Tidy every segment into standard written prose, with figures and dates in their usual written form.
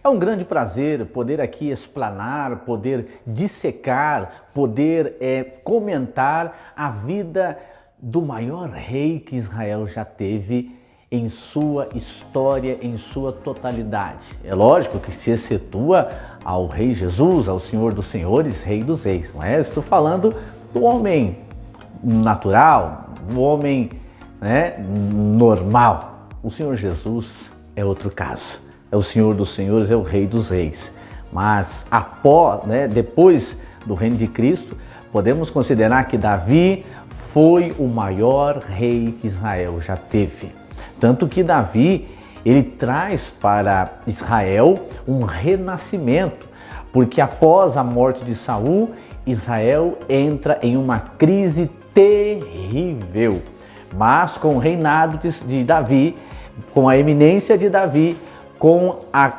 É um grande prazer poder aqui explanar, poder dissecar, poder comentar a vida do maior rei que Israel já teve em sua história, em sua totalidade. É lógico que se excetua ao Rei Jesus, ao Senhor dos Senhores, Rei dos Reis, não é? Eu estou falando do homem natural, do homem normal. O Senhor Jesus é outro caso. É o Senhor dos Senhores, é o Rei dos Reis. Mas depois do reino de Cristo, podemos considerar que Davi foi o maior rei que Israel já teve. Tanto que Davi, ele traz para Israel um renascimento, porque após a morte de Saul, Israel entra em uma crise terrível. Mas com o reinado de Davi, com a eminência de Davi, com a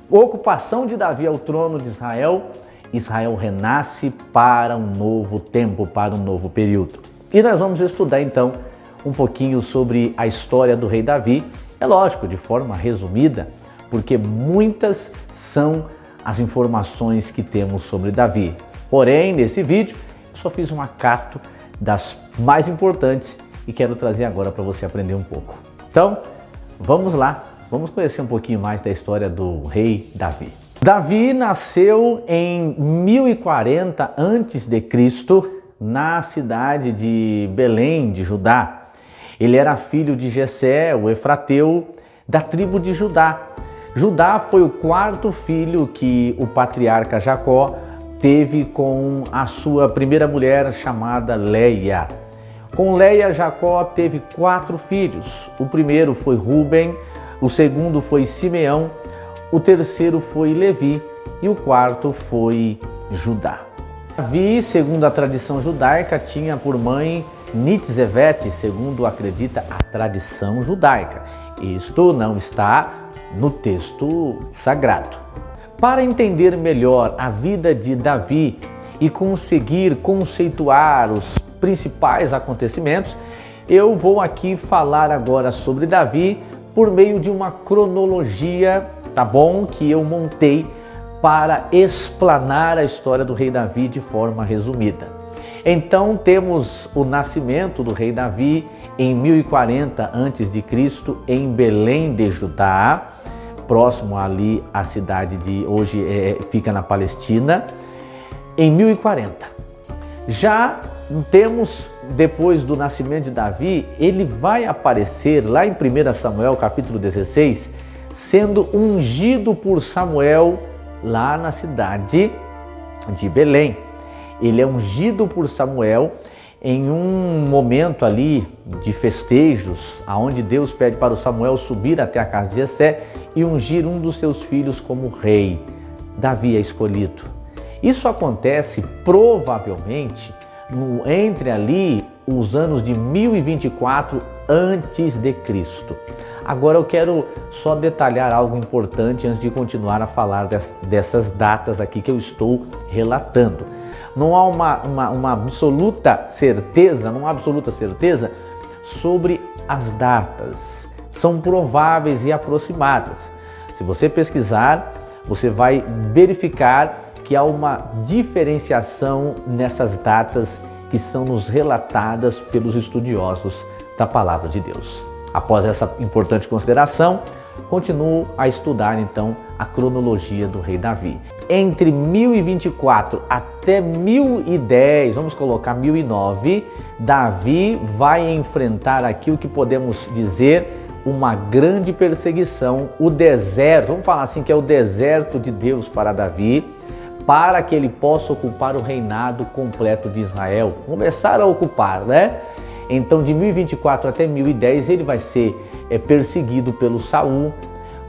ocupação de Davi ao trono de Israel, Israel renasce para um novo tempo, para um novo período. E nós vamos estudar então um pouquinho sobre a história do rei Davi, é lógico, de forma resumida, porque muitas são as informações que temos sobre Davi. Porém, nesse vídeo, eu só fiz um acato das mais importantes e quero trazer agora para você aprender um pouco. Então, vamos lá, vamos conhecer um pouquinho mais da história do rei Davi. Davi nasceu em 1040 a.C., na cidade de Belém, de Judá. Ele era filho de Jessé, o Efrateu, da tribo de Judá. Judá foi o quarto filho que o patriarca Jacó teve com a sua primeira mulher chamada Leia. Com Leia, Jacó teve 4 filhos. O primeiro foi Ruben, o segundo foi Simeão, o terceiro foi Levi e o quarto foi Judá. Davi, segundo a tradição judaica, tinha por mãe Nitzevete, segundo acredita a tradição judaica. Isto não está no texto sagrado. Para entender melhor a vida de Davi e conseguir conceituar os principais acontecimentos, eu vou aqui falar agora sobre Davi por meio de uma cronologia, tá bom? Que eu montei para explanar a história do rei Davi de forma resumida. Então temos o nascimento do rei Davi em 1040 a.C. em Belém de Judá, próximo ali à cidade de hoje fica na Palestina, em 1040. Já temos, depois do nascimento de Davi, ele vai aparecer lá em 1 Samuel capítulo 16, sendo ungido por Samuel lá na cidade de Belém. Ele é ungido por Samuel em um momento ali de festejos, aonde Deus pede para o Samuel subir até a casa de Jessé e ungir um dos seus filhos como rei. Davi é escolhido. Isso acontece provavelmente entre ali os anos de 1024 a.C. Agora eu quero só detalhar algo importante antes de continuar a falar dessas datas aqui que eu estou relatando. Não há uma absoluta certeza, sobre as datas. São prováveis e aproximadas. Se você pesquisar, você vai verificar que há uma diferenciação nessas datas que são nos relatadas pelos estudiosos da Palavra de Deus. Após essa importante consideração, continuo a estudar então a cronologia do rei Davi. Entre 1024 até 1010, vamos colocar 1009, Davi vai enfrentar aqui o que podemos dizer uma grande perseguição, o deserto, vamos falar assim que é o deserto de Deus para Davi, para que ele possa ocupar o reinado completo de Israel, começar a ocupar, né? Então de 1024 até 1010 ele vai ser perseguido pelo Saul,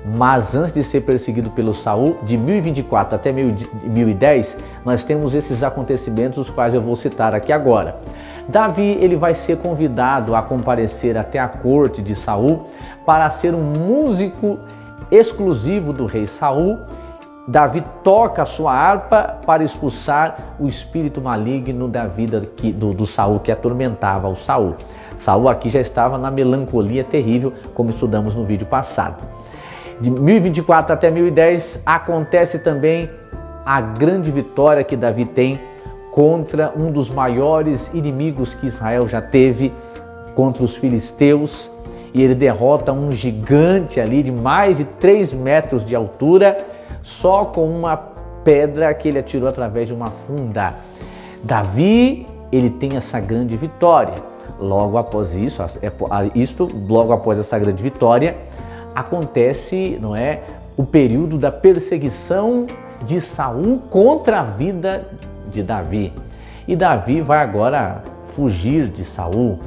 mas antes de ser perseguido pelo Saul, de 1024 até 1010, nós temos esses acontecimentos, os quais eu vou citar aqui agora. Davi, ele vai ser convidado a comparecer até a corte de Saul para ser um músico exclusivo do rei Saul. Davi toca a sua harpa para expulsar o espírito maligno da vida do Saul, que atormentava o Saul. Saul aqui já estava na melancolia terrível, como estudamos no vídeo passado. De 1024 até 1010 acontece também a grande vitória que Davi tem contra um dos maiores inimigos que Israel já teve, contra os filisteus, e ele derrota um gigante ali de mais de 3 metros de altura, só com uma pedra que ele atirou através de uma funda. Davi, ele tem essa grande vitória. Logo após isso, logo após essa grande vitória, acontece, não é, o período da perseguição de Saul contra a vida de Davi. E Davi vai agora fugir de Saul.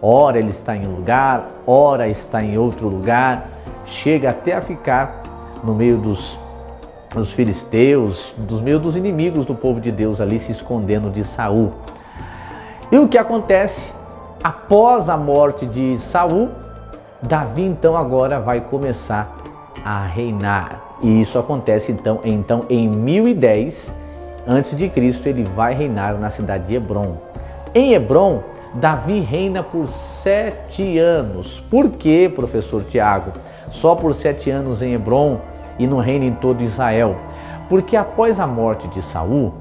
Ora ele está em um lugar, ora está em outro lugar, chega até a ficar no meio dos filisteus, no meio dos inimigos do povo de Deus ali, se escondendo de Saul. E o que acontece? Após a morte de Saul, Davi então agora vai começar a reinar. E isso acontece então em 1010 a.C., ele vai reinar na cidade de Hebrom. Em Hebrom, Davi reina por 7 anos. Por que, professor Tiago? Só por 7 anos em Hebrom e não reina em todo Israel? Porque após a morte de Saul,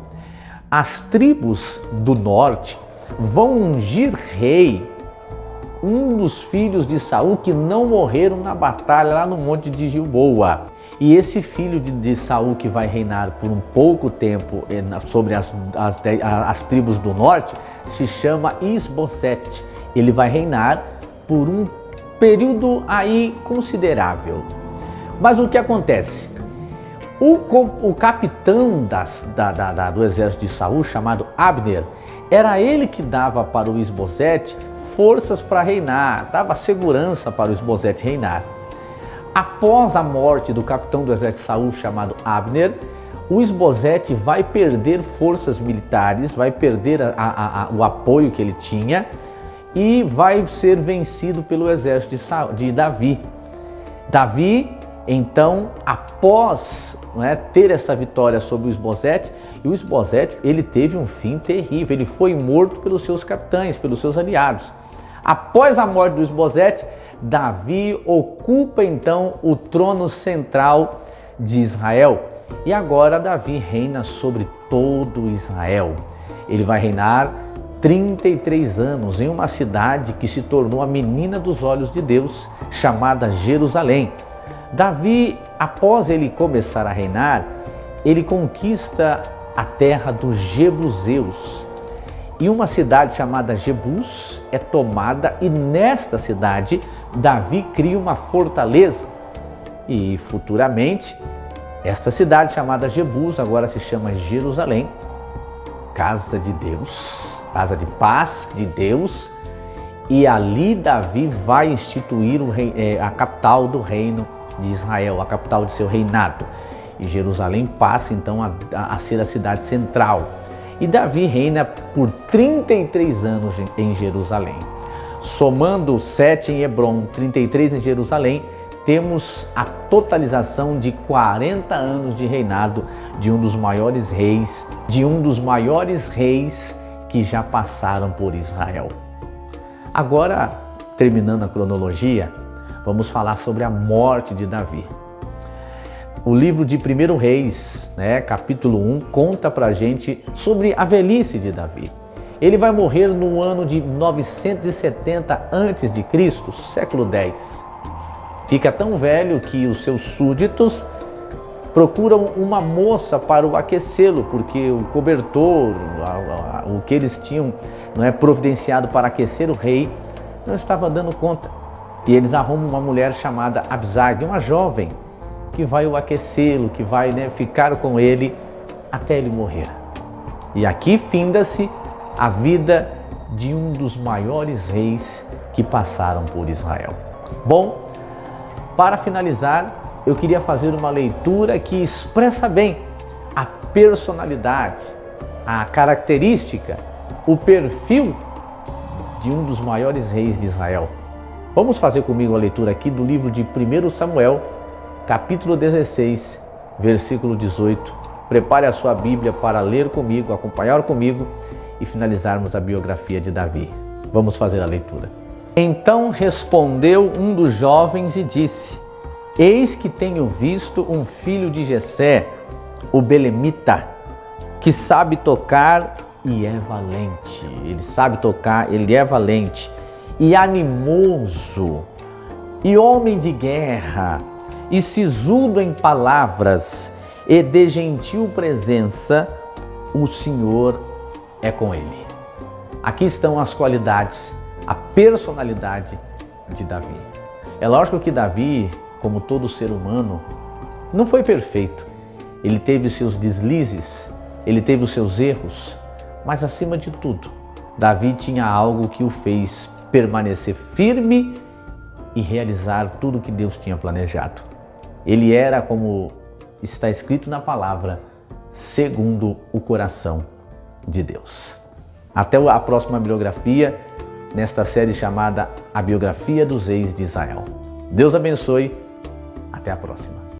as tribos do norte vão ungir rei um dos filhos de Saul que não morreram na batalha lá no Monte de Gilboa. E esse filho de Saul que vai reinar por um pouco tempo sobre as tribos do norte se chama Isbosete. Ele vai reinar por um período aí considerável. Mas o que acontece? O capitão do exército de Saul, chamado Abner, era ele que dava para o Isbosete forças para reinar, dava segurança para o Isbosete reinar. Após a morte do capitão do exército de Saul, chamado Abner, o Isbosete vai perder forças militares, vai perder o apoio que ele tinha e vai ser vencido pelo exército de Davi. Davi, então, após ter essa vitória sobre o Isbosete, e o Isbosete, ele teve um fim terrível, ele foi morto pelos seus capitães, pelos seus aliados. Após a morte do Isbosete, Davi ocupa então o trono central de Israel e agora Davi reina sobre todo Israel. Ele vai reinar 33 anos em uma cidade que se tornou a menina dos olhos de Deus, chamada Jerusalém. Davi, após ele começar a reinar, ele conquista a terra dos Jebuseus. E uma cidade chamada Jebus é tomada e nesta cidade Davi cria uma fortaleza. E futuramente esta cidade chamada Jebus agora se chama Jerusalém, casa de Deus, casa de paz de Deus. E ali Davi vai instituir a capital do reino de Israel, a capital de seu reinado. E Jerusalém passa então a ser a cidade central. E Davi reina por 33 anos em Jerusalém. Somando 7 em Hebrom, 33 em Jerusalém, temos a totalização de 40 anos de reinado de um dos maiores reis, que já passaram por Israel. Agora, terminando a cronologia, vamos falar sobre a morte de Davi. O livro de 1 Reis, capítulo 1, conta pra gente sobre a velhice de Davi. Ele vai morrer no ano de 970 a.C., século X. Fica tão velho que os seus súditos procuram uma moça para o aquecê-lo, porque o cobertor, o que eles tinham providenciado para aquecer o rei, não estava dando conta. E eles arrumam uma mulher chamada Abisag, uma jovem, que vai o aquecê-lo, que vai ficar com ele até ele morrer. E aqui finda-se a vida de um dos maiores reis que passaram por Israel. Bom, para finalizar, eu queria fazer uma leitura que expressa bem a personalidade, a característica, o perfil de um dos maiores reis de Israel. Vamos fazer comigo a leitura aqui do livro de 1 Samuel, capítulo 16, versículo 18. Prepare a sua Bíblia para ler comigo, acompanhar comigo e finalizarmos a biografia de Davi. Vamos fazer a leitura. Então respondeu um dos jovens e disse: Eis que tenho visto um filho de Jessé, o belemita, que sabe tocar e é valente. Ele sabe tocar, ele é valente e animoso, e homem de guerra, e sisudo em palavras, e de gentil presença, o Senhor é com ele. Aqui estão as qualidades, a personalidade de Davi. É lógico que Davi, como todo ser humano, não foi perfeito. Ele teve os seus deslizes, ele teve os seus erros, mas acima de tudo, Davi tinha algo que o fez permanecer firme e realizar tudo o que Deus tinha planejado. Ele era, como está escrito na palavra, segundo o coração de Deus. Até a próxima biografia, nesta série chamada A Biografia dos Reis de Israel. Deus abençoe. Até a próxima.